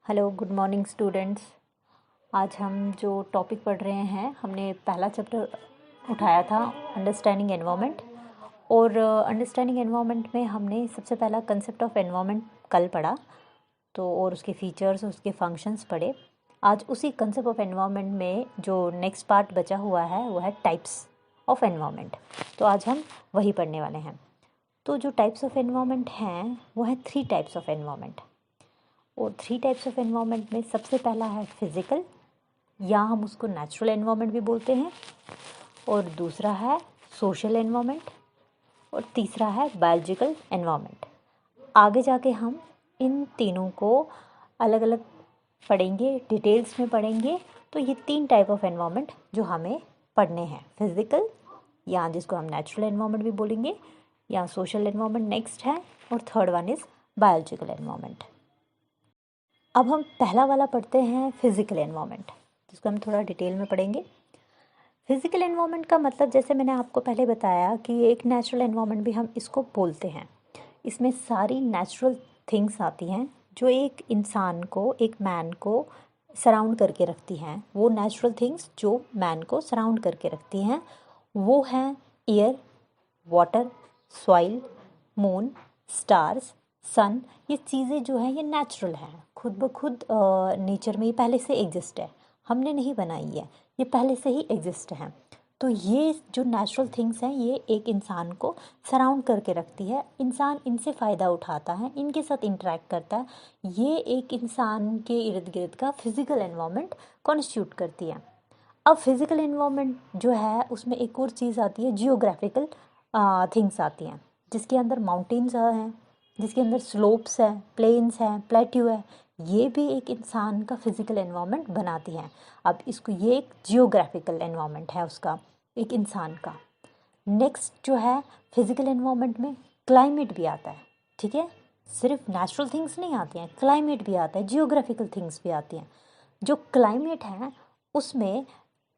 Hello, good morning students. आज हम जो टॉपिक पढ़ रहे हैं, हमने पहला चैप्टर उठाया था अंडरस्टैंडिंग एनवायरनमेंट। और अंडरस्टैंडिंग एनवायरनमेंट में हमने सबसे पहला कंसेप्ट ऑफ एनवायरनमेंट कल पढ़ा, तो और उसके फीचर्स, उसके फंक्शंस पढ़े। आज उसी कंसेप्ट ऑफ एनवायरनमेंट में जो नेक्स्ट पार्ट बचा हुआ है वो है टाइप्स ऑफ एनवायरनमेंट। तो आज हम वही पढ़ने वाले हैं। तो जो टाइप्स ऑफ एनवायरनमेंट हैं वो है 3 टाइप्स ऑफ एनवायरनमेंट। और 3 टाइप्स ऑफ एनवायरनमेंट में सबसे पहला है फिज़िकल, या हम उसको नेचुरल एनवायरनमेंट भी बोलते हैं। और दूसरा है सोशल एनवायरनमेंट। और तीसरा है बायोलॉजिकल एनवायरनमेंट। आगे जाके हम इन तीनों को अलग अलग पढ़ेंगे, डिटेल्स में पढ़ेंगे। तो ये 3 टाइप ऑफ एनवायरनमेंट जो हमें पढ़ने हैं, फिज़िकल, या जिसको हम नेचुरल एनवायरनमेंट भी बोलेंगे, या सोशल एनवायरनमेंट नेक्स्ट है, और third one is biological environment. अब हम पहला वाला पढ़ते हैं फिज़िकल एनवायरनमेंट, जिसको हम थोड़ा डिटेल में पढ़ेंगे। फिज़िकल एनवायरनमेंट का मतलब, जैसे मैंने आपको पहले बताया कि एक नेचुरल एनवायरनमेंट भी हम इसको बोलते हैं। इसमें सारी नेचुरल थिंग्स आती हैं जो एक इंसान को, एक मैन को सराउंड करके रखती हैं। वो नेचुरल थिंग्स जो मैन को सराउंड करके रखती हैं वो हैं air, water, soil, moon, stars, sun. ये चीज़ें जो हैं ये नेचुरल हैं, खुद ब खुद नेचर में ये पहले से एग्जिस्ट है, हमने नहीं बनाई है, ये पहले से ही एग्जिस्ट हैं। तो ये जो नेचुरल थिंग्स हैं ये एक इंसान को सराउंड करके रखती है। इंसान इनसे फ़ायदा उठाता है, इनके साथ इंटरेक्ट करता है। ये एक इंसान के इर्द गिर्द का फिज़िकल एनवायरनमेंट कॉन्स्टिट्यूट करती है। अब फिज़िकल एनवायरनमेंट जो है उसमें एक और चीज़ आती है, जियोग्राफिकल थिंग्स आती हैं, जिसके अंदर माउंटेन्स हैं, जिसके अंदर स्लोप्स हैं, प्लेन्स हैं, प्लेट्यू है। ये भी एक इंसान का फिज़िकल एनवायरनमेंट बनाती हैं। अब इसको, ये एक जियोग्राफिकल एनवायरनमेंट है उसका, एक इंसान का। नेक्स्ट जो है फिज़िकल एनवायरनमेंट में क्लाइमेट भी आता है, ठीक है। सिर्फ नेचुरल थिंग्स नहीं आती हैं, क्लाइमेट भी आता है, जियोग्राफिकल थिंग्स भी आती हैं। जो क्लाइमेट है उसमें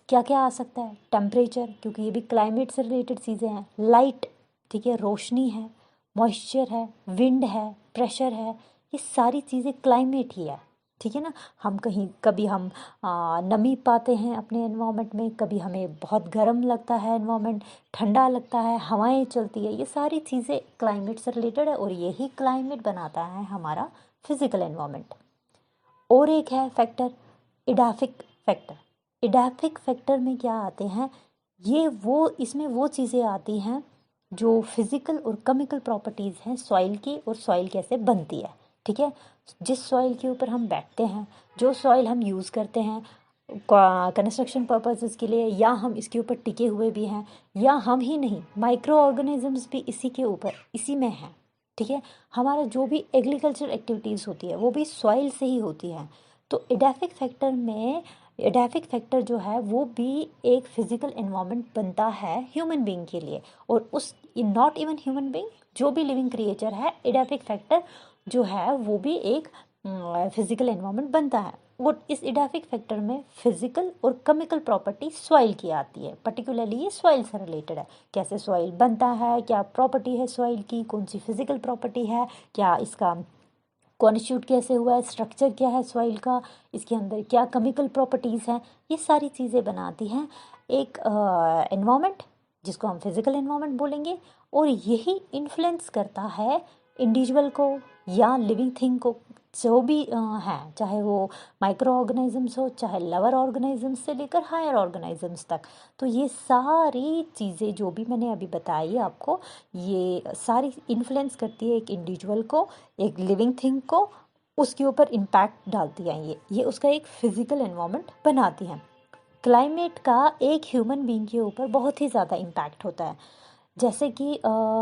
क्या क्या आ सकता है, टेम्परेचर, क्योंकि ये भी क्लाइमेट से रिलेटेड चीज़ें हैं। लाइट, ठीक है, रोशनी है, मॉइस्चर है, विंड है, प्रेशर है, ये सारी चीज़ें क्लाइमेट ही है, ठीक है ना। हम कहीं कभी हम नमी पाते हैं अपने एनवायरनमेंट में, कभी हमें बहुत गर्म लगता है एनवायरनमेंट, ठंडा लगता है, हवाएं चलती है, ये सारी चीज़ें क्लाइमेट से रिलेटेड है। और यही क्लाइमेट बनाता है हमारा फिज़िकल एनवायरनमेंट। और एक है फैक्टर, इडाफिक फैक्टर। इडाफिक फैक्टर में क्या आते हैं, ये वो, इसमें वो चीज़ें आती हैं जो फिज़िकल और केमिकल प्रॉपर्टीज़ हैं सॉइल की, और सॉइल कैसे बनती है, ठीक है। जिस सॉइल के ऊपर हम बैठते हैं, जो सॉइल हम यूज़ करते हैं कंस्ट्रक्शन पर्पसेस के लिए, या हम इसके ऊपर टिके हुए भी हैं, या हम ही नहीं, माइक्रो ऑर्गेनिजम्स भी इसी के ऊपर, इसी में हैं, ठीक है। हमारा जो भी एग्रीकल्चर एक्टिविटीज़ होती है वो भी सॉइल से ही होती है। तो एडाफिक फैक्टर में, एडाफिक फैक्टर जो है वो भी एक फिज़िकल एनवायरनमेंट बनता है ह्यूमन बीइंग के लिए। और उस, नॉट इवन ह्यूमन बीइंग, जो भी लिविंग क्रिएचर है, एडाफिक फैक्टर जो है वो भी एक फिज़िकल एनवायरनमेंट बनता है। और इस एडाफिक फैक्टर में फिज़िकल और केमिकल प्रॉपर्टी सॉइल की आती है, पर्टिकुलरली ये सॉइल से रिलेटेड है। कैसे सॉइल बनता है, क्या प्रॉपर्टी है सॉइल की, कौन सी फिज़िकल प्रॉपर्टी है, क्या इसका कॉन्स्टिट्यूट कैसे हुआ है, स्ट्रक्चर क्या है सॉइल का, इसके अंदर क्या केमिकल प्रॉपर्टीज़ हैं, ये सारी चीज़ें बनाती हैं एक एनवायरनमेंट, जिसको हम फिज़िकल एनवायरनमेंट बोलेंगे। और यही इन्फ्लुएंस करता है इंडिविजुअल को या लिविंग थिंग को, जो भी है, चाहे वो माइक्रो ऑर्गेनिजम्स हो, चाहे लोअर ऑर्गेनिजम्स से लेकर हायर ऑर्गेनिजम्स तक। तो ये सारी चीज़ें जो भी मैंने अभी बताई आपको, ये सारी इन्फ्लुएंस करती है एक इंडिविजुअल को, एक लिविंग थिंग को, उसके ऊपर इम्पैक्ट डालती हैं। ये उसका एक फिज़िकल एनवायरनमेंट बनाती हैं। क्लाइमेट का एक ह्यूमन बीइंग के ऊपर बहुत ही ज़्यादा इम्पैक्ट होता है। जैसे कि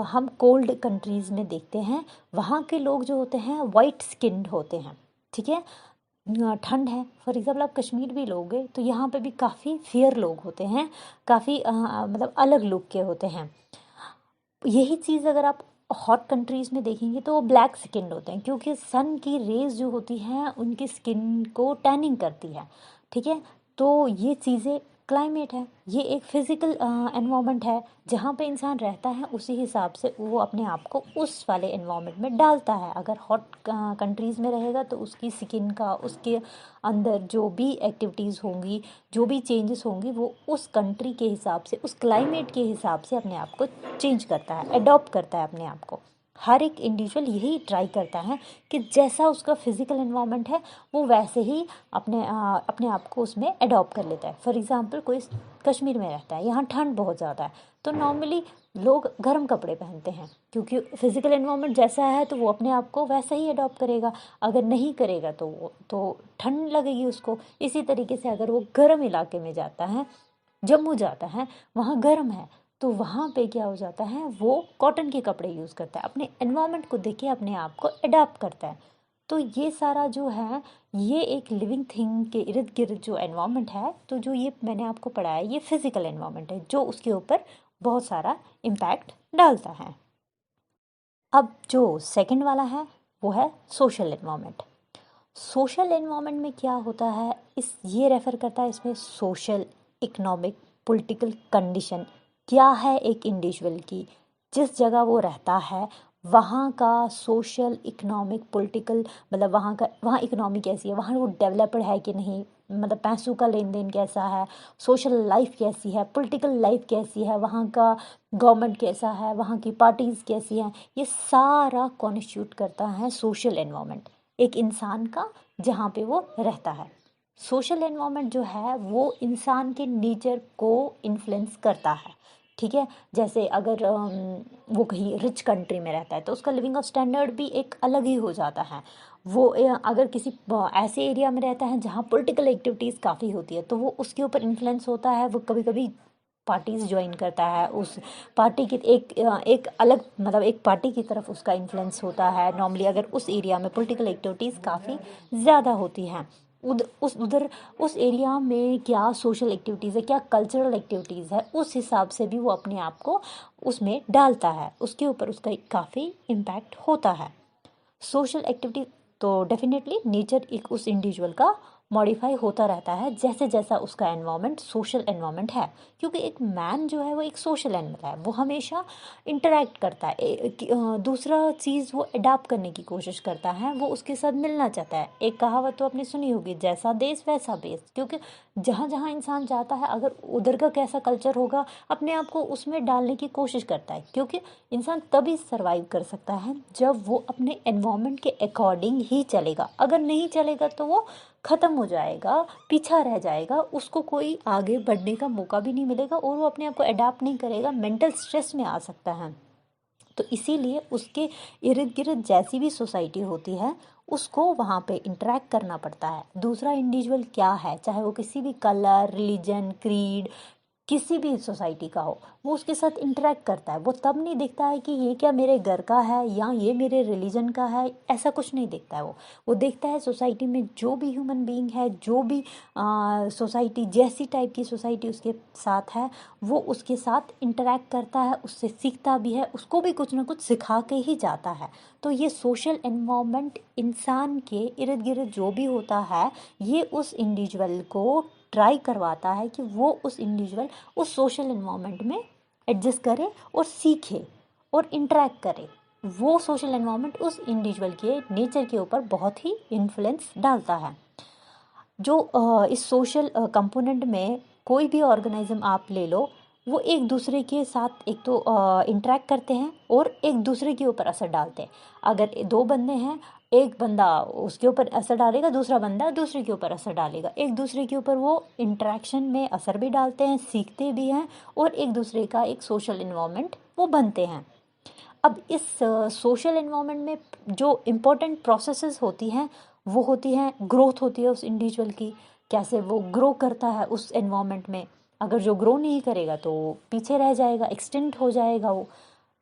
हम कोल्ड कंट्रीज़ में देखते हैं, वहाँ के लोग जो होते हैं वाइट स्किन्ड होते हैं, ठीक है। ठंड है, फॉर एग्ज़ाम्पल आप कश्मीर भी लोगे तो यहाँ पे भी काफ़ी फेयर लोग होते हैं, काफ़ी मतलब अलग लुक के होते हैं। यही चीज़ अगर आप हॉट कंट्रीज़ में देखेंगे तो वो ब्लैक स्किन्ड होते हैं, क्योंकि सन की रेज जो होती हैं उनकी स्किन को टैनिंग करती है, ठीक है। तो ये चीज़ें क्लाइमेट है, ये एक फिज़िकल एनवायरनमेंट है जहाँ पे इंसान रहता है, उसी हिसाब से वो अपने आप को उस वाले एनवायरनमेंट में डालता है। अगर हॉट कंट्रीज़ में रहेगा तो उसकी स्किन का, उसके अंदर जो भी एक्टिविटीज़ होंगी, जो भी चेंजेस होंगी, वो उस कंट्री के हिसाब से, उस क्लाइमेट के हिसाब से अपने आप को चेंज करता है, अडॉप्ट करता है अपने आप को। हर एक इंडिविजुअल यही ट्राई करता है कि जैसा उसका फिज़िकल एनवायरनमेंट है वो वैसे ही अपने आप को उसमें अडॉप्ट कर लेता है। फॉर एग्ज़ाम्पल, कोई कश्मीर में रहता है, यहाँ ठंड बहुत ज़्यादा है, तो नॉर्मली लोग गर्म कपड़े पहनते हैं, क्योंकि फिज़िकल एनवायरनमेंट जैसा है तो वो अपने आप को वैसा ही अडॉप्ट करेगा। अगर नहीं करेगा तो ठंड लगेगी उसको। इसी तरीके से अगर वो गर्म इलाके में जाता है, जम्मू जाता है, वहाँ गर्म है, तो वहाँ पे क्या हो जाता है, वो कॉटन के कपड़े यूज़ करता है, अपने एनवायरनमेंट को देख के अपने आप को अडाप्ट करता है। तो ये सारा जो है, ये एक लिविंग थिंग के इर्द गिर्द जो एनवायरनमेंट है, तो जो ये मैंने आपको पढ़ाया, ये फिज़िकल एनवायरनमेंट है जो उसके ऊपर बहुत सारा इम्पैक्ट डालता है। अब जो सेकंड वाला है वो है सोशल एनवायरनमेंट। सोशल एनवायरनमेंट में क्या होता है, ये रेफ़र करता है इसमें सोशल, इकोनॉमिक, पॉलिटिकल कंडीशन क्या है एक इंडिविजुअल की, जिस जगह वो रहता है वहाँ का सोशल, इकोनॉमिक, पॉलिटिकल, मतलब वहाँ इकोनॉमी कैसी है, वहाँ वो डेवलप्ड है कि नहीं, मतलब पैसों का लेन देन कैसा है, सोशल लाइफ कैसी है, पॉलिटिकल लाइफ कैसी है, वहाँ का गवर्नमेंट कैसा है, वहाँ की पार्टीज़ कैसी हैं, ये सारा कॉन्स्टिट्यूट करता है सोशल एनवायरनमेंट एक इंसान का, जहाँ पे वो रहता है। सोशल एनवायरनमेंट जो है वो इंसान के नेचर को इन्फ्लुएंस करता है, ठीक है। जैसे अगर वो कहीं रिच कंट्री में रहता है तो उसका लिविंग स्टैंडर्ड भी एक अलग ही हो जाता है। वो अगर किसी ऐसे एरिया में रहता है जहाँ पॉलिटिकल एक्टिविटीज़ काफ़ी होती है तो वो उसके ऊपर इन्फ्लुएंस होता है, वो कभी कभी पार्टीज़ ज्वाइन करता है, उस पार्टी की एक अलग, मतलब एक पार्टी की तरफ उसका इन्फ्लुएंस होता है। नॉर्मली अगर उस एरिया में पॉलिटिकल एक्टिविटीज़ काफ़ी ज़्यादा होती हैं, उस एरिया में क्या सोशल एक्टिविटीज़ है, क्या कल्चरल एक्टिविटीज़ है, उस हिसाब से भी वो अपने आप को उसमें डालता है, उसके ऊपर उसका काफ़ी इम्पैक्ट होता है। सोशल एक्टिविटी तो डेफिनेटली नेचर एक उस इंडिविजुअल का मॉडिफाई होता रहता है जैसे जैसा उसका एनवायरनमेंट सोशल एनवायरनमेंट है, क्योंकि एक मैन जो है वो एक सोशल एनिमल है, वो हमेशा इंटरेक्ट करता है, दूसरा चीज़ वो अडाप्ट करने की कोशिश करता है, वो उसके साथ मिलना चाहता है। एक कहावत तो आपने सुनी होगी, जैसा देश वैसा बेस, क्योंकि जहाँ जहाँ इंसान जाता है अगर उधर का कैसा कल्चर होगा अपने आप को उसमें डालने की कोशिश करता है, क्योंकि इंसान तभी सर्वाइव कर सकता है जब वो अपने एनवायरनमेंट के अकॉर्डिंग ही चलेगा। अगर नहीं चलेगा तो वो ख़त्म हो जाएगा, पीछा रह जाएगा, उसको कोई आगे बढ़ने का मौका भी नहीं मिलेगा और वो अपने आप को अडाप्ट नहीं करेगा, मेंटल स्ट्रेस में आ सकता है। तो इसीलिए उसके इर्द गिर्द जैसी भी सोसाइटी होती है उसको वहाँ पे इंटरेक्ट करना पड़ता है। दूसरा इंडिविजुअल क्या है, चाहे वो किसी भी कलर, रिलीजन, क्रीड, किसी भी सोसाइटी का हो, वो उसके साथ इंटरेक्ट करता है। वो तब नहीं देखता है कि ये क्या मेरे घर का है या ये मेरे रिलीजन का है, ऐसा कुछ नहीं देखता है। वो देखता है सोसाइटी में जो भी ह्यूमन बीइंग है, जो भी सोसाइटी जैसी टाइप की सोसाइटी उसके साथ है, वो उसके साथ इंटरेक्ट करता है, उससे सीखता भी है, उसको भी कुछ ना कुछ सिखा के ही जाता है। तो ये सोशल एनवायरनमेंट इंसान के इर्द गिर्द जो भी होता है, ये उस इंडिविजुअल को ट्राई करवाता है कि वो उस इंडिविजुअल उस सोशल एनवायरनमेंट में एडजस्ट करे और सीखे और इंटरेक्ट करे। वो सोशल एनवायरनमेंट उस इंडिविजुअल के नेचर के ऊपर बहुत ही इन्फ्लुएंस डालता है। जो इस सोशल कंपोनेंट में कोई भी ऑर्गेनिज्म आप ले लो, वो एक दूसरे के साथ एक तो इंटरेक्ट करते हैं और एक दूसरे के ऊपर असर डालते हैं। अगर दो बंदे हैं, एक बंदा उसके ऊपर असर डालेगा, दूसरा बंदा दूसरे के ऊपर असर डालेगा, एक दूसरे के ऊपर वो इंटरेक्शन में असर भी डालते हैं, सीखते भी हैं और एक दूसरे का एक सोशल इन्वायरमेंट वो बनते हैं। अब इस सोशल एनवायरनमेंट में जो इम्पोर्टेंट प्रोसेसेस होती हैं वो होती हैं, ग्रोथ होती है उस इंडिविजुअल की, कैसे वो ग्रो करता है उस एनवायरनमेंट में। अगर जो ग्रो नहीं करेगा तो पीछे रह जाएगा, एक्सटिंक्ट हो जाएगा वो।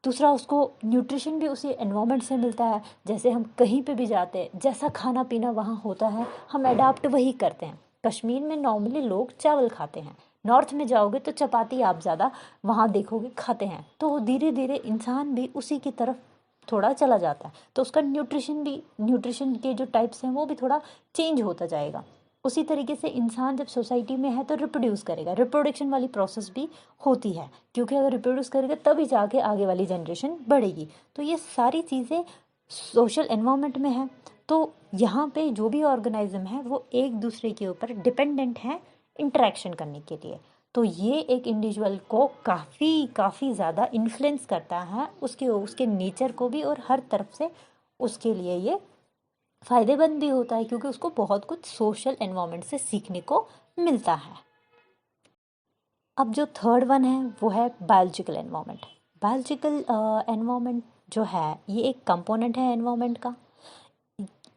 दूसरा, उसको न्यूट्रिशन भी उसी एनवायरनमेंट से मिलता है। जैसे हम कहीं पे भी जाते हैं, जैसा खाना पीना वहाँ होता है हम अडाप्ट वही करते हैं। कश्मीर में नॉर्मली लोग चावल खाते हैं, नॉर्थ में जाओगे तो चपाती आप ज़्यादा वहाँ देखोगे खाते हैं। तो धीरे धीरे इंसान भी उसी की तरफ थोड़ा चला जाता है, तो उसका न्यूट्रिशन के जो टाइप्स हैं वो भी थोड़ा चेंज होता जाएगा। उसी तरीके से इंसान जब सोसाइटी में है तो रिप्रोड्यूस करेगा, रिप्रोडक्शन वाली प्रोसेस भी होती है, क्योंकि अगर रिप्रोड्यूस करेगा तभी जाके आगे वाली जनरेशन बढ़ेगी। तो ये सारी चीज़ें सोशल एनवायरनमेंट में है। तो यहाँ पे जो भी ऑर्गेनाइज्म है वो एक दूसरे के ऊपर डिपेंडेंट है इंटरेक्शन करने के लिए। तो ये एक इंडिविजुअल को काफ़ी ज़्यादा इन्फ्लुएंस करता है, उसके नेचर को भी, और हर तरफ से उसके लिए ये फ़ायदेमंद भी होता है, क्योंकि उसको बहुत कुछ सोशल एनवायरनमेंट से सीखने को मिलता है। अब जो थर्ड वन है वो है बायोलॉजिकल एनवायरनमेंट। बायोलॉजिकल एनवायरनमेंट जो है ये एक कंपोनेंट है एनवायरनमेंट का।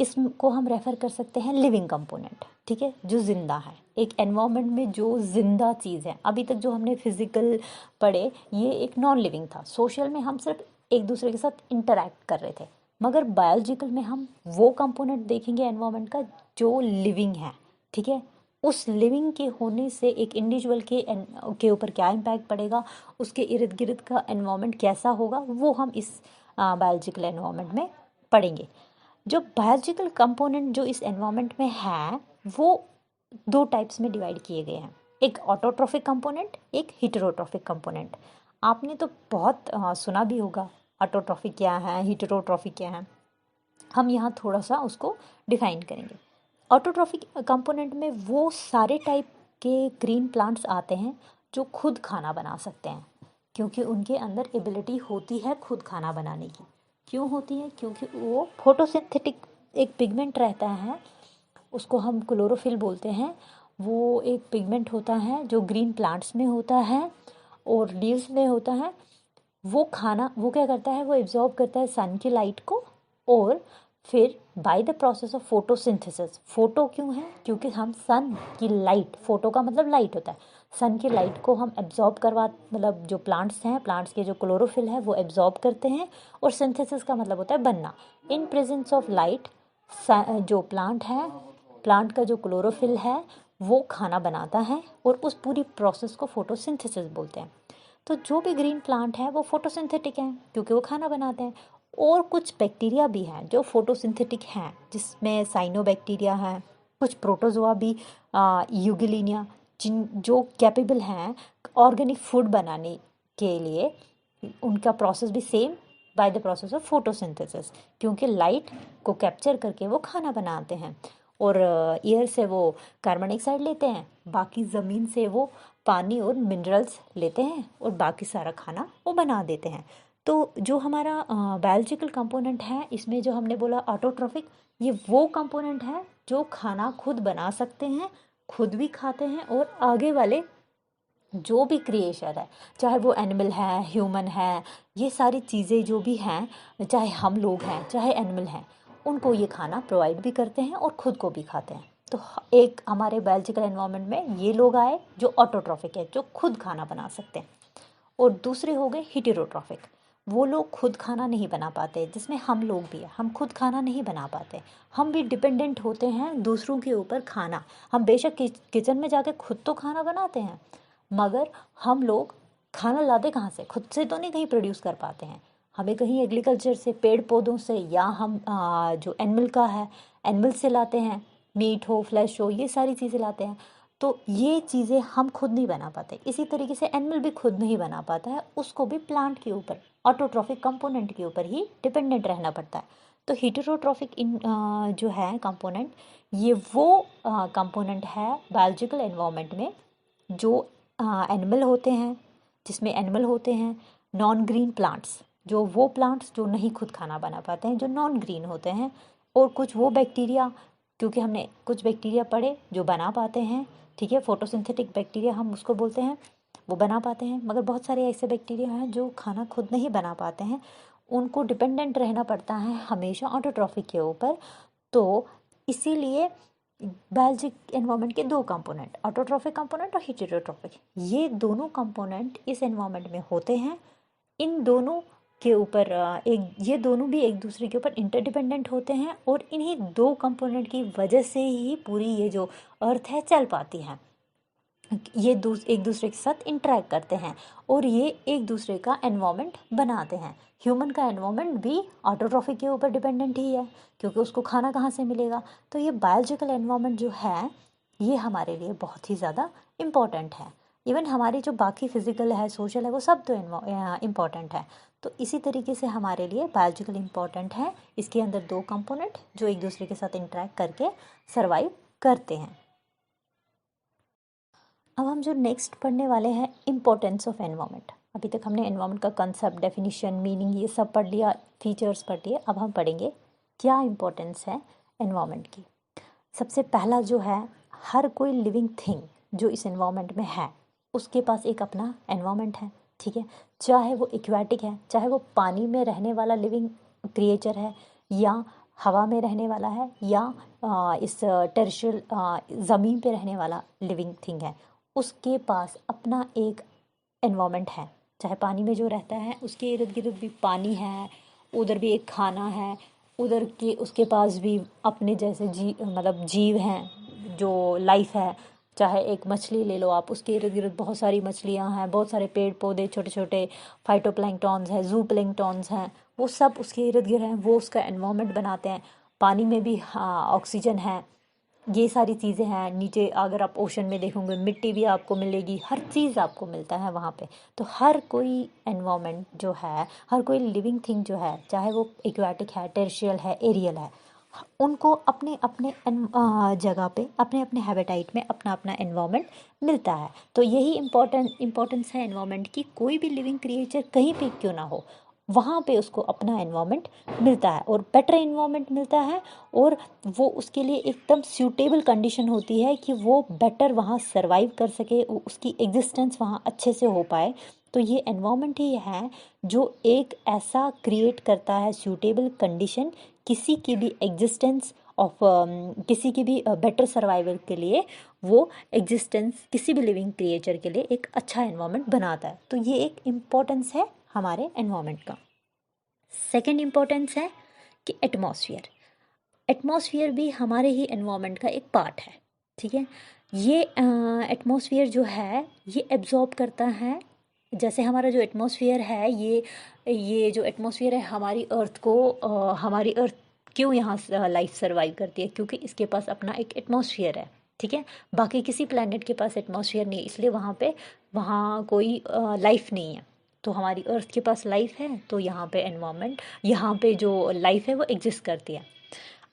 इसको हम रेफ़र कर सकते हैं लिविंग कंपोनेंट, ठीक है, जो ज़िंदा है। एक एनवायरनमेंट में जो ज़िंदा चीज़ है, अभी तक जो हमने फिज़िकल पढ़े ये एक नॉन लिविंग था। सोशल में हम सिर्फ एक दूसरे के साथ इंटरैक्ट कर रहे थे, मगर बायोलॉजिकल में हम वो कंपोनेंट देखेंगे एनवायरनमेंट का जो लिविंग है, ठीक है। उस लिविंग के होने से एक इंडिविजुअल के ऊपर क्या इम्पैक्ट पड़ेगा, उसके इर्द गिर्द का एनवायरनमेंट कैसा होगा, वो हम इस बायोलॉजिकल एनवायरनमेंट में पढ़ेंगे। जो बायोलॉजिकल कंपोनेंट जो इस एनवायरनमेंट में है वो दो टाइप्स में डिवाइड किए गए हैं, एक ऑटोट्रॉफिक कंपोनेंट, एक हेटेरोट्रॉफिक कंपोनेंट। आपने तो बहुत सुना भी होगा ऑटोट्रॉफिक क्या है, हेटेरोट्रॉफिक क्या है। हम यहाँ थोड़ा सा उसको डिफाइन करेंगे। ऑटोट्रॉफिक कंपोनेंट में वो सारे टाइप के ग्रीन प्लांट्स आते हैं जो खुद खाना बना सकते हैं, क्योंकि उनके अंदर एबिलिटी होती है खुद खाना बनाने की। क्यों होती है? क्योंकि वो फोटोसिंथेटिक एक पिगमेंट रहता है, उसको हम क्लोरोफिल बोलते हैं। वो एक पिगमेंट होता है जो ग्रीन प्लांट्स में होता है और लीव्स में होता है। वो क्या करता है, वो एब्जॉर्ब करता है सन की लाइट को, और फिर by the process of photosynthesis. Photo क्यों है? क्योंकि हम सन की लाइट, फोटो का मतलब लाइट होता है, सन की लाइट को हम एब्जॉर्ब मतलब जो प्लांट्स हैं, प्लांट्स के जो क्लोरोफिल है वो एब्जॉर्ब करते हैं, और सिंथेसिस का मतलब होता है बनना। इन प्रेजेंस ऑफ लाइट जो प्लांट है, प्लांट का जो क्लोरोफिल है वो खाना बनाता है, और उस पूरी प्रोसेस को फोटोसिंथेसिस बोलते हैं। तो जो भी ग्रीन प्लांट है वो फोटोसिंथेटिक हैं क्योंकि वो खाना बनाते हैं। और कुछ बैक्टीरिया भी हैं जो फोटोसिंथेटिक हैं, जिसमें साइनोबैक्टीरिया हैं, कुछ प्रोटोजोआ भी, यूगिलिनिया, जो कैपेबल हैं ऑर्गेनिक फूड बनाने के लिए। उनका प्रोसेस भी same, by the process of photosynthesis, क्योंकि लाइट को कैप्चर करके वो खाना बनाते हैं। और एयर से वो कार्बन डाइऑक्साइड लेते हैं, बाकी ज़मीन से वो पानी और मिनरल्स लेते हैं, और बाकी सारा खाना वो बना देते हैं। तो जो हमारा बायोलॉजिकल कंपोनेंट है, इसमें जो हमने बोला ऑटोट्रॉफिक, ये वो कंपोनेंट है जो खाना खुद बना सकते हैं, खुद भी खाते हैं, और आगे वाले जो भी क्रिएशन है, चाहे वो एनिमल है, ह्यूमन है, ये सारी चीज़ें जो भी हैं, चाहे हम लोग हैं चाहे एनिमल हैं, उनको ये खाना प्रोवाइड भी करते हैं और ख़ुद को भी खाते हैं। तो एक हमारे बायोलॉजिकल एनवायरनमेंट में ये लोग आए जो ऑटोट्रॉफिक है, जो खुद खाना बना सकते हैं। और दूसरे हो गए हेटेरोट्रॉफिक, वो लोग खुद खाना नहीं बना पाते, जिसमें हम लोग भी हैं। हम खुद खाना नहीं बना पाते, हम भी डिपेंडेंट होते हैं दूसरों के ऊपर खाना। हम बेशक किचन में जाके खुद तो खाना बनाते हैं, मगर हम लोग खाना लाते कहाँ से? खुद से तो नहीं कहीं प्रोड्यूस कर पाते हैं, हमें कहीं एग्रीकल्चर से, पेड़ पौधों से, या हम जो एनिमल का है एनिमल से लाते हैं, मीट हो, फ्लैश हो, ये सारी चीज़ें लाते हैं। तो ये चीज़ें हम खुद नहीं बना पाते। इसी तरीके से एनिमल भी खुद नहीं बना पाता है, उसको भी प्लांट के ऊपर, ऑटोट्रॉफिक कंपोनेंट के ऊपर ही डिपेंडेंट रहना पड़ता है। तो हेटेरोट्रॉफिक जो है कंपोनेंट, ये वो कंपोनेंट है बायोलॉजिकल एनवायरनमेंट में जो एनिमल होते हैं, जिसमें एनिमल होते हैं, नॉन ग्रीन प्लांट्स, जो वो प्लांट्स जो नहीं खुद खाना बना पाते हैं, जो नॉन ग्रीन होते हैं, और कुछ वो बैक्टीरिया, क्योंकि हमने कुछ बैक्टीरिया पढ़े जो बना पाते हैं, ठीक है, फोटोसिंथेटिक बैक्टीरिया हम उसको बोलते हैं, वो बना पाते हैं। मगर बहुत सारे ऐसे बैक्टीरिया हैं जो खाना खुद नहीं बना पाते हैं, उनको डिपेंडेंट रहना पड़ता है हमेशा ऑटोट्रॉफिक के ऊपर। तो इसीलिए बायोलॉजिक एनवायरनमेंट के दो कंपोनेंट, ऑटोट्रॉफिक कंपोनेंट और हेटेरोट्रॉफिक, ये दोनों कंपोनेंट इस एनवायरनमेंट में होते हैं। इन दोनों के ऊपर ये दोनों भी एक दूसरे के ऊपर इंटरडिपेंडेंट होते हैं, और इन्हीं दो कंपोनेंट की वजह से ही पूरी ये जो अर्थ है चल पाती है। ये एक दूसरे के साथ इंटरेक्ट करते हैं, और ये एक दूसरे का एनवायरनमेंट बनाते हैं। ह्यूमन का एनवायरनमेंट भी ऑटोट्रॉफिक के ऊपर डिपेंडेंट ही है, क्योंकि उसको खाना कहाँ से मिलेगा। तो ये बायोलॉजिकल एनवायरनमेंट जो है ये हमारे लिए बहुत ही ज़्यादा इम्पॉर्टेंट है। इवन हमारी जो बाकी फिजिकल है, सोशल है, वो सब तो इम्पॉर्टेंट है। तो इसी तरीके से हमारे लिए बायोलॉजिकल इम्पॉर्टेंट है। इसके अंदर दो कंपोनेंट जो एक दूसरे के साथ इंटरेक्ट करके सर्वाइव करते हैं। अब हम जो नेक्स्ट पढ़ने वाले हैं, इम्पोर्टेंस ऑफ एनवायरनमेंट। अभी तक हमने एनवायरनमेंट का कंसेप्ट, डेफिनेशन, मीनिंग ये सब पढ़ लिया, फीचर्स पढ़ लिए। अब हम पढ़ेंगे क्या इम्पोर्टेंस है एनवायरनमेंट की। सबसे पहला जो है, हर कोई लिविंग थिंग जो इस एनवायरनमेंट में है उसके पास एक अपना एनवायरनमेंट है, ठीक है। चाहे वो एक्वेटिक है, चाहे वो पानी में रहने वाला लिविंग क्रिएचर है, या हवा में रहने वाला है, या इस टेरेस्ट्रियल ज़मीन पे रहने वाला लिविंग थिंग है, उसके पास अपना एक एनवायरनमेंट है। चाहे पानी में जो रहता है उसके इर्द गिर्द भी पानी है, उधर भी एक खाना है, उधर के उसके पास भी अपने जैसे मतलब जीव हैं, जो लाइफ है। चाहे एक मछली ले लो आप, उसके इर्द गिर्द बहुत सारी मछलियाँ हैं, बहुत सारे पेड़ पौधे, छोटे छोटे फाइटोप्लैंक्टॉन्स हैं, जूप्लैंक्टॉन्स हैं, वो सब उसके इर्द गिर्द हैं, वो उसका एनवायरनमेंट बनाते हैं। पानी में भी ऑक्सीजन है, ये सारी चीज़ें हैं। नीचे अगर आप ओशन में देखोगे, मिट्टी भी आपको मिलेगी, हर चीज़ आपको मिलता है वहाँ पे। तो हर कोई एनवायरनमेंट जो है, हर कोई लिविंग थिंग जो है, चाहे वो एक्वेटिक है, टेरेस्ट्रियल है, एरियल है, उनको अपने अपने जगह पे, अपने अपने हैबिटाइट में अपना अपना एनवायरनमेंट मिलता है। तो यही इम्पोर्टेंस है एनवायरनमेंट की। कोई भी लिविंग क्रिएचर कहीं पे क्यों ना हो, वहाँ पे उसको अपना एनवायरनमेंट मिलता है, और बेटर एनवायरनमेंट मिलता है, और वो उसके लिए एकदम सूटेबल कंडीशन होती है कि वो बेटर वहाँ सरवाइव कर सके, उसकी एग्जिस्टेंस वहाँ अच्छे से हो पाए। तो ये एनवायरनमेंट ही है जो एक ऐसा क्रिएट करता है सूटेबल कंडीशन किसी की भी एग्जिस्टेंस ऑफ, किसी की भी बेटर सर्वाइवल के लिए। वो एग्जिस्टेंस किसी भी लिविंग क्रिएचर के लिए एक अच्छा एनवायरनमेंट बनाता है। तो ये एक इम्पोर्टेंस है हमारे एनवायरनमेंट का। सेकेंड इम्पोर्टेंस है कि एटमॉस्फेयर। एटमॉस्फेयर भी हमारे ही एनवायरनमेंट का एक पार्ट है, ठीक है। ये एटमॉस्फेयर जो है ये एब्जॉर्ब करता है। जैसे हमारा जो एटमॉस्फेयर है, ये जो एटमॉस्फेयर है हमारी अर्थ को, हमारी अर्थ क्यों यहाँ लाइफ सर्वाइव करती है, क्योंकि इसके पास अपना एक एटमॉस्फेयर है, ठीक है। बाकी किसी प्लैनेट के पास एटमॉस्फेयर नहीं, इसलिए वहाँ कोई लाइफ नहीं है। तो हमारी अर्थ के पास लाइफ है, तो यहाँ पे एनवायरनमेंट, यहाँ पे जो लाइफ है वो एग्जिस्ट करती है।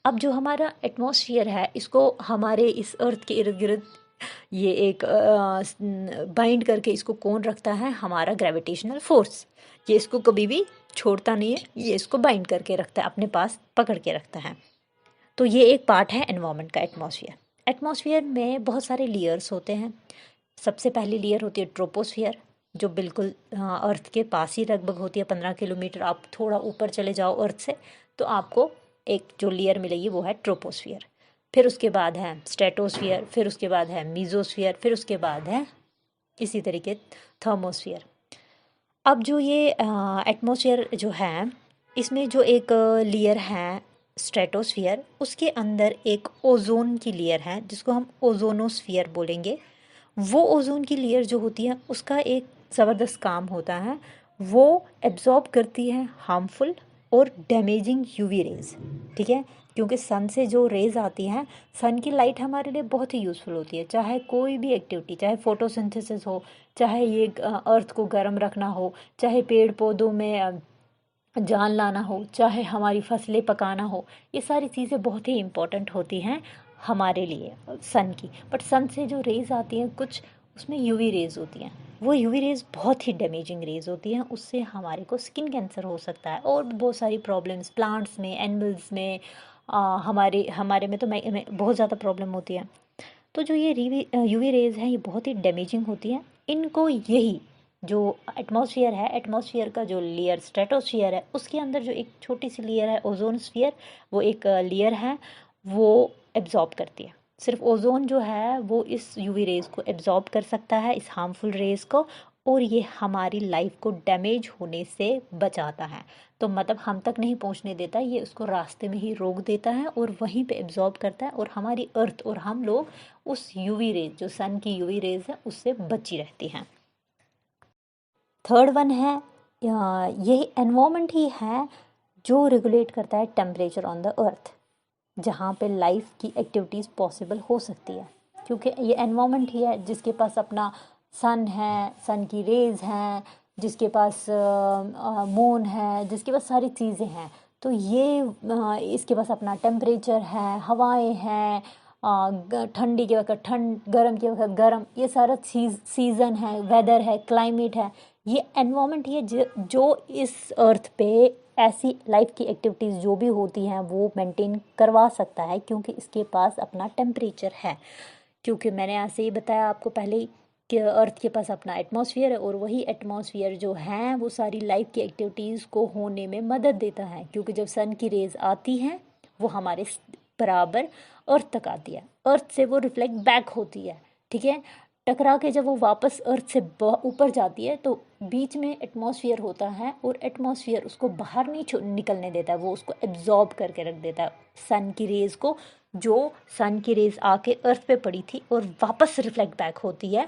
अब जो हमारा एटमॉस्फेयर है, इसको हमारे इस अर्थ के इर्द गिर्द ये एक बाइंड करके इसको कौन रखता है, हमारा ग्रेविटेशनल फोर्स। ये इसको कभी भी छोड़ता नहीं है, ये इसको बाइंड करके रखता है, अपने पास पकड़ के रखता है। तो ये एक पार्ट है एनवायरनमेंट का, एटमॉस्फेयर। एटमॉस्फेयर में बहुत सारे लेयर्स होते हैं। सबसे पहली लेयर होती है ट्रोपोस्फियर, जो बिल्कुल अर्थ के पास ही लगभग होती है, 15 किलोमीटर आप थोड़ा ऊपर चले जाओ अर्थ से तो आपको एक जो लेयर मिलेगी वो है ट्रोपोस्फियर। फिर उसके बाद है स्ट्रेटोस्फियर, फिर उसके बाद है मीजोस्फियर, फिर उसके बाद है इसी तरीके थर्मोस्फियर। अब जो ये एटमॉस्फेयर जो है, इसमें जो एक लेयर है स्ट्रेटोस्फियर, उसके अंदर एक ओजोन की लेयर है जिसको हम ओजोनोस्फियर बोलेंगे। वो ओजोन की लेयर जो होती है उसका एक ज़बरदस्त काम होता है, वो एब्जॉर्ब करती है हार्मफुल और डैमेजिंग यूवी रेज, ठीक है। क्योंकि सन से जो रेज आती हैं, सन की लाइट हमारे लिए बहुत ही यूज़फुल होती है। चाहे कोई भी एक्टिविटी, चाहे फोटोसिंथेसिस हो, चाहे ये अर्थ को गर्म रखना हो, चाहे पेड़ पौधों में जान लाना हो, चाहे हमारी फसलें पकाना हो, ये सारी चीज़ें बहुत ही इम्पोर्टेंट होती हैं हमारे लिए सन की। बट सन से जो रेज़ आती हैं कुछ, उसमें यूवी रेज़ होती हैं, वो यूवी रेज़ बहुत ही डैमेजिंग रेज़ होती हैं। उससे हमारे को स्किन कैंसर हो सकता है, और बहुत सारी प्रॉब्लम्स प्लांट्स में, एनिमल्स में, हमारे हमारे में तो मैं बहुत ज़्यादा प्रॉब्लम होती है। तो जो ये यूवी रेज़ हैं ये बहुत ही डैमेजिंग होती हैं। इनको यही जो एटमॉस्फेयर है, एटमॉस्फेयर का जो लेयर स्ट्रेटोस्फियर है, उसके अंदर जो एक छोटी सी लेयर है ओजोन स्फीयर, वो एक लेयर है, वो एब्जॉर्ब करती है। सिर्फ ओजोन जो है वो इस यूवी रेज़ को एब्जॉर्ब कर सकता है, इस हार्मफुल रेज़ को, और ये हमारी लाइफ को डैमेज होने से बचाता है। तो मतलब हम तक नहीं पहुंचने देता, ये उसको रास्ते में ही रोक देता है और वहीं पे एब्जॉर्ब करता है, और हमारी अर्थ और हम लोग उस यूवी रेज, जो सन की यूवी रेज है, उससे बची रहती हैं। थर्ड वन है, यही एनवायरनमेंट ही है जो रेगुलेट करता है टेम्परेचर ऑन द अर्थ, जहाँ पे लाइफ की एक्टिविटीज़ पॉसिबल हो सकती है। क्योंकि ये एनवायरनमेंट ही है जिसके पास अपना सन है, सन की रेज़ हैं, जिसके पास मून है, जिसके पास सारी चीज़ें हैं। तो ये इसके पास अपना टेम्परेचर है, हवाएं हैं, ठंडी के वक्त ठंड, गर्म के वक्त गर्म, ये सारा सीज़न है, वेदर है, क्लाइमेट है। ये एनवायरनमेंट ही है जो इस अर्थ पे ऐसी लाइफ की एक्टिविटीज़ जो भी होती हैं वो मेंटेन करवा सकता है, क्योंकि इसके पास अपना टेम्परेचर है। क्योंकि मैंने ऐसे ही बताया आपको पहले ही कि अर्थ के पास अपना एटमॉस्फेयर है, और वही एटमॉस्फेयर जो है वो सारी लाइफ की एक्टिविटीज़ को होने में मदद देता है। क्योंकि जब सन की रेज़ आती हैं वो हमारे बराबर अर्थ तक आती है, अर्थ से वो रिफ्लेक्ट बैक होती है, ठीक है। टकरा के जब वो वापस अर्थ से ऊपर जाती है तो बीच में एटमॉस्फेयर होता है, और एटमॉस्फेयर उसको बाहर नहीं निकलने देता है, वो उसको एब्जॉर्ब करके रख देता है सन की रेज़ को, जो सन की रेज़ आके अर्थ पे पड़ी थी और वापस रिफ्लेक्ट बैक होती है।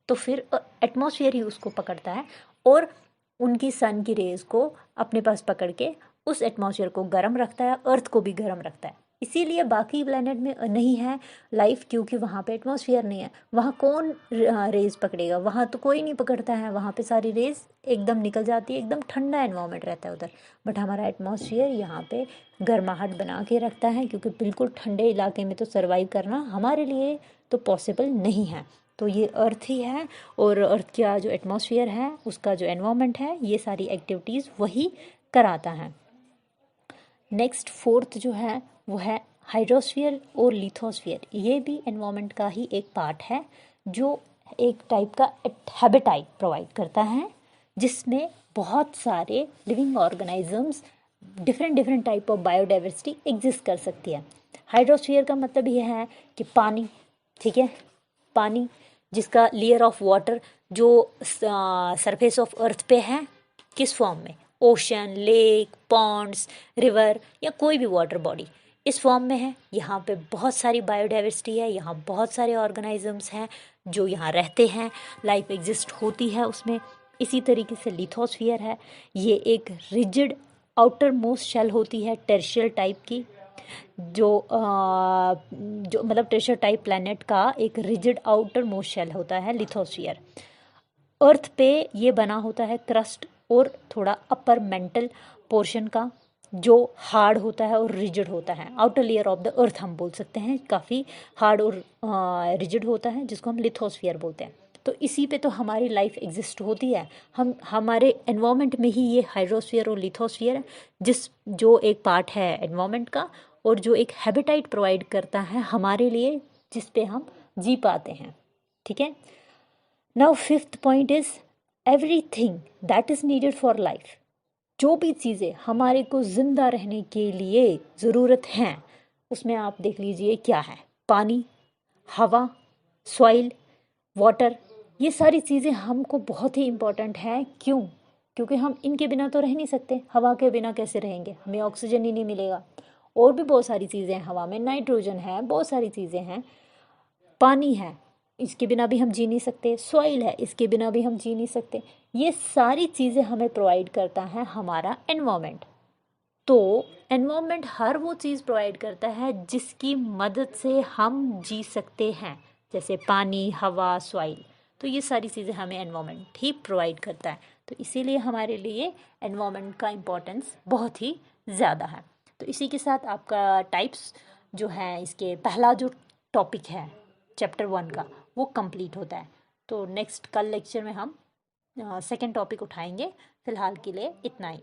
तो फिर एटमॉस्फेयर ही उसको पकड़ता है और उनकी सन की रेज़ को अपने पास पकड़ के उस एटमॉस्फेयर को गर्म रखता है, अर्थ को भी गर्म रखता है। इसीलिए बाकी प्लैनेट में नहीं है लाइफ, क्योंकि वहाँ पे एटमॉस्फेयर नहीं है। वहाँ कौन रेज़ पकड़ेगा, वहाँ तो कोई नहीं पकड़ता है, वहाँ पे सारी रेज़ एकदम निकल जाती है, एकदम ठंडा एनवायरनमेंट रहता है उधर। बट हमारा एटमॉस्फेयर यहाँ पे गर्माहट बना के रखता है, क्योंकि बिल्कुल ठंडे इलाके में तो सर्वाइव करना हमारे लिए तो पॉसिबल नहीं है। तो ये अर्थ ही है, और अर्थ का जो एटमॉस्फेयर है, उसका जो एनवायरनमेंट है, ये सारी एक्टिविटीज़ वही कराता है। नेक्स्ट फोर्थ जो है वो है हाइड्रोस्फीयर और लिथोस्फीयर। ये भी एनवायरनमेंट का ही एक पार्ट है, जो एक टाइप का हैबिटाइट प्रोवाइड करता है, जिसमें बहुत सारे living organisms, different type of biodiversity exist कर सकती है। हाइड्रोस्फीयर का मतलब ये है कि पानी, ठीक है, पानी जिसका लेयर ऑफ वाटर जो सरफेस ऑफ अर्थ पे है, किस फॉर्म में, ओशन, लेक, पॉन्ड्स, रिवर या कोई भी वाटर बॉडी इस फॉर्म में है। यहाँ पे बहुत सारी बायोडाइवर्सिटी है, यहाँ बहुत सारे ऑर्गेनिजम्स हैं जो यहाँ रहते हैं, लाइफ एग्जिस्ट होती है उसमें। इसी तरीके से लिथोस्फीयर है, ये एक रिजिड आउटर मोस्ट शेल होती है टेरेस्ट्रियल टाइप की, जो मतलब टेरेस्ट्रियल टाइप प्लैनेट का एक रिजिड आउटर मोस्ट शेल होता है लिथोस्फीयर। अर्थ पे ये बना होता है क्रस्ट और थोड़ा अपर मेंटल पोर्शन का, जो हार्ड होता है और रिजिड होता है। Outer layer of the earth हम बोल सकते हैं, काफ़ी हार्ड और रिजिड होता है, जिसको हम लिथोस्फीयर बोलते हैं। तो इसी पे तो हमारी लाइफ एग्जिस्ट होती है। हमारे एनवायरनमेंट में ही ये हाइड्रोस्फीयर और लिथोस्फीयर है, जो एक पार्ट है एनवायरनमेंट का, और जो एक हैबिटाइट प्रोवाइड करता है हमारे लिए, जिस पे हम जी पाते हैं, ठीक है। Now fifth point is everything that is needed for life. जो भी चीज़ें हमारे को ज़िंदा रहने के लिए ज़रूरत हैं, उसमें आप देख लीजिए क्या है। पानी, हवा, सॉइल, वाटर, ये सारी चीज़ें हमको बहुत ही इम्पोर्टेंट है। क्यों? क्योंकि हम इनके बिना तो रह नहीं सकते। हवा के बिना कैसे रहेंगे, हमें ऑक्सीजन ही नहीं मिलेगा। और भी बहुत सारी चीज़ें हैं हवा में, नाइट्रोजन है, बहुत सारी चीज़ें हैं। पानी है, इसके बिना भी हम जी नहीं सकते। सॉइल है, इसके बिना भी हम जी नहीं सकते। ये सारी चीज़ें हमें प्रोवाइड करता है हमारा एनवायरनमेंट। तो एनवायरनमेंट हर वो चीज़ प्रोवाइड करता है जिसकी मदद से हम जी सकते हैं, जैसे पानी, हवा, सॉइल। तो ये सारी चीज़ें हमें एनवायरनमेंट ही प्रोवाइड करता है। तो इसीलिए हमारे लिए एनवायरनमेंट का इम्पोर्टेंस बहुत ही ज़्यादा है। तो इसी के साथ आपका टाइप्स जो है, इसके पहला जो टॉपिक है चैप्टर 1 का, वो कंप्लीट होता है। तो नेक्स्ट कल लेक्चर में हम सेकेंड टॉपिक उठाएंगे। फ़िलहाल के लिए इतना ही।